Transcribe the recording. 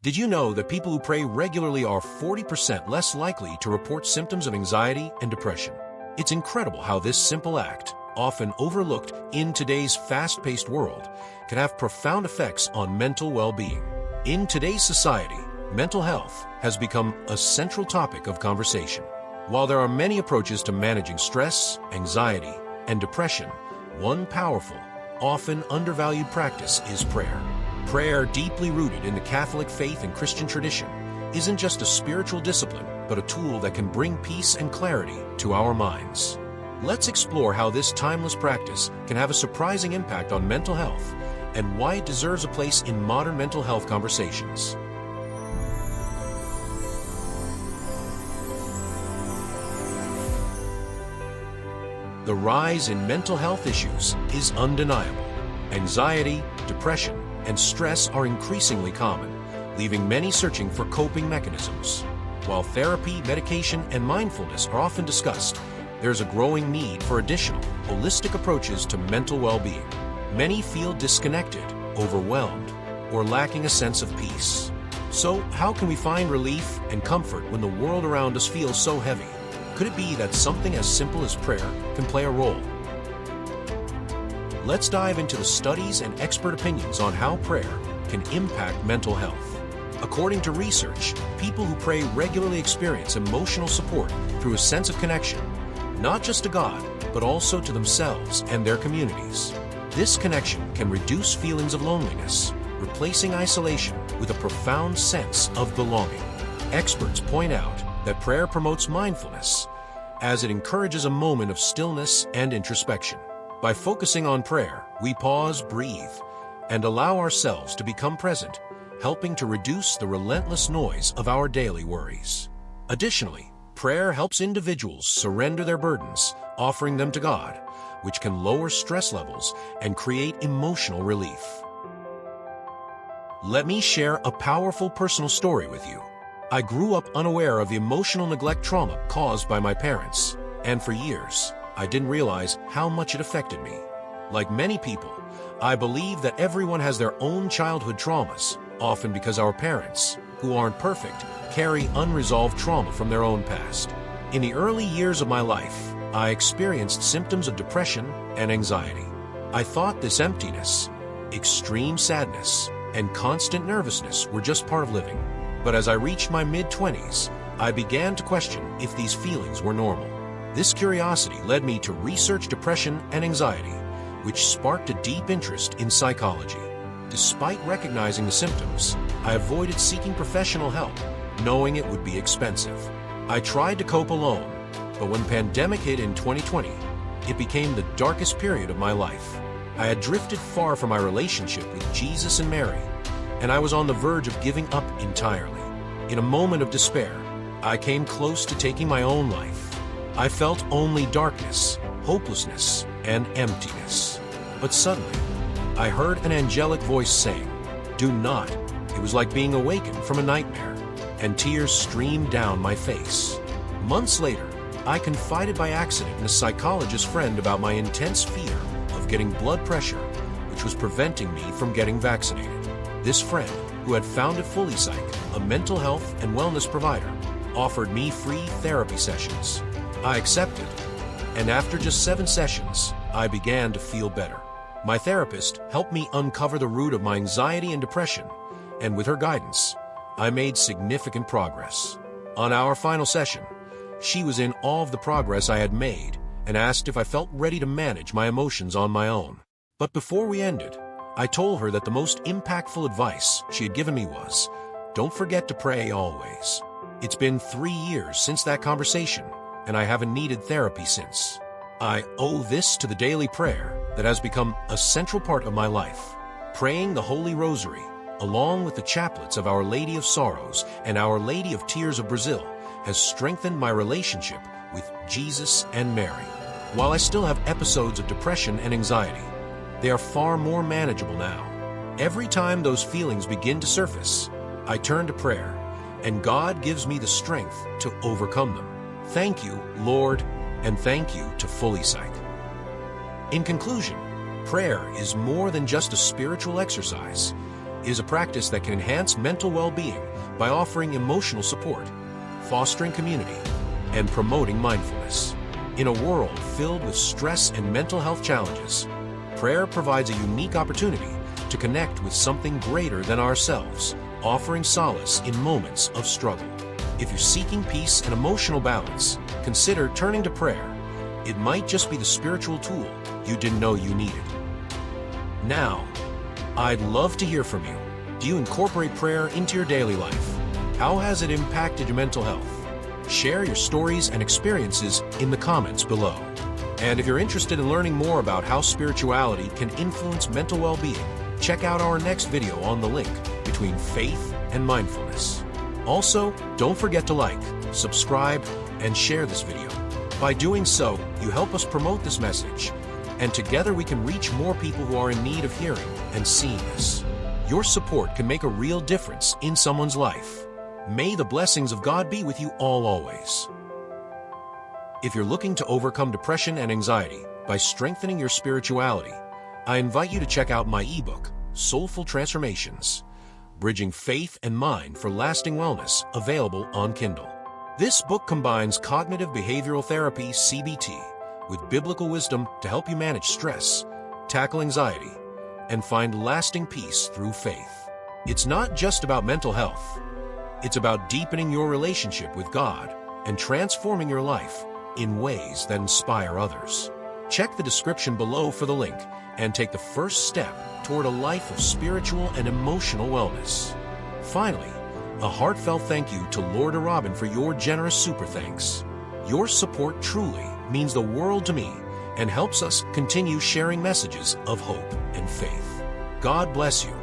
Did you know that people who pray regularly are 40% less likely to report symptoms of anxiety and depression? It's incredible how this simple act, often overlooked in today's fast-paced world, can have profound effects on mental well-being. In today's society, mental health has become a central topic of conversation. While there are many approaches to managing stress, anxiety, and depression, one powerful, often undervalued practice is prayer. Prayer, deeply rooted in the Catholic faith and Christian tradition, isn't just a spiritual discipline, but a tool that can bring peace and clarity to our minds. Let's explore how this timeless practice can have a surprising impact on mental health and why it deserves a place in modern mental health conversations. The rise in mental health issues is undeniable. Anxiety, depression, and stress are increasingly common, leaving many searching for coping mechanisms. While therapy, medication, and mindfulness are often discussed, there's a growing need for additional, holistic approaches to mental well-being. Many feel disconnected, overwhelmed, or lacking a sense of peace. So, how can we find relief and comfort when the world around us feels so heavy? Could it be that something as simple as prayer can play a role? Let's dive into the studies and expert opinions on how prayer can impact mental health. According to research, people who pray regularly experience emotional support through a sense of connection, not just to God, but also to themselves and their communities. This connection can reduce feelings of loneliness, replacing isolation with a profound sense of belonging. Experts point out that prayer promotes mindfulness, as it encourages a moment of stillness and introspection. By focusing on prayer, we pause, breathe, and allow ourselves to become present, helping to reduce the relentless noise of our daily worries. Additionally, prayer helps individuals surrender their burdens, offering them to God, which can lower stress levels and create emotional relief. Let me share a powerful personal story with you. I grew up unaware of the emotional neglect trauma caused by my parents, and for years, I didn't realize how much it affected me. Like many people, I believe that everyone has their own childhood traumas, often because our parents, who aren't perfect, carry unresolved trauma from their own past. In the early years of my life, I experienced symptoms of depression and anxiety. I thought this emptiness, extreme sadness, and constant nervousness were just part of living. But as I reached my mid-20s, I began to question if these feelings were normal. This curiosity led me to research depression and anxiety, which sparked a deep interest in psychology. Despite recognizing the symptoms, I avoided seeking professional help, knowing it would be expensive. I tried to cope alone, but when the pandemic hit in 2020, it became the darkest period of my life. I had drifted far from my relationship with Jesus and Mary, and I was on the verge of giving up entirely. In a moment of despair, I came close to taking my own life. I felt only darkness, hopelessness, and emptiness. But suddenly, I heard an angelic voice saying, "Do not." It was like being awakened from a nightmare, and tears streamed down my face. Months later, I confided by accident in a psychologist friend about my intense fear of getting blood pressure, which was preventing me from getting vaccinated. This friend, who had founded Fully Psych, a mental health and wellness provider, offered me free therapy sessions. I accepted, and after just 7 sessions, I began to feel better. My therapist helped me uncover the root of my anxiety and depression, and with her guidance, I made significant progress. On our final session, she was in awe of the progress I had made and asked if I felt ready to manage my emotions on my own. But before we ended, I told her that the most impactful advice she had given me was, "Don't forget to pray always." It's been 3 years since that conversation, and I haven't needed therapy since. I owe this to the daily prayer that has become a central part of my life. Praying the Holy Rosary, along with the chaplets of Our Lady of Sorrows and Our Lady of Tears of Brazil, has strengthened my relationship with Jesus and Mary. While I still have episodes of depression and anxiety, they are far more manageable now. Every time those feelings begin to surface, I turn to prayer, and God gives me the strength to overcome them. Thank you, Lord, and thank you to Fully Psych. In conclusion, prayer is more than just a spiritual exercise. is a practice that can enhance mental well-being by offering emotional support, fostering community, and promoting mindfulness. In a world filled with stress and mental health challenges, prayer provides a unique opportunity to connect with something greater than ourselves, offering solace in moments of struggle. If you're seeking peace and emotional balance, consider turning to prayer. It might just be the spiritual tool you didn't know you needed. Now, I'd love to hear from you. Do you incorporate prayer into your daily life? How has it impacted your mental health? Share your stories and experiences in the comments below. And if you're interested in learning more about how spirituality can influence mental well-being, check out our next video on the link between faith and mindfulness. Also, don't forget to like, subscribe, and share this video. By doing so, you help us promote this message, and together we can reach more people who are in need of hearing and seeing this. Your support can make a real difference in someone's life. May the blessings of God be with you all always. If you're looking to overcome depression and anxiety by strengthening your spirituality, I invite you to check out my ebook, Soulful Transformations, Bridging Faith and Mind for Lasting Wellness, available on Kindle. This book combines cognitive behavioral therapy, CBT, with biblical wisdom to help you manage stress, tackle anxiety, and find lasting peace through faith. It's not just about mental health. It's about deepening your relationship with God and transforming your life in ways that inspire others. Check the description below for the link and take the first step toward a life of spiritual and emotional wellness. Finally, a heartfelt thank you to Lord Robin for your generous super thanks. Your support truly means the world to me and helps us continue sharing messages of hope and faith. God bless you.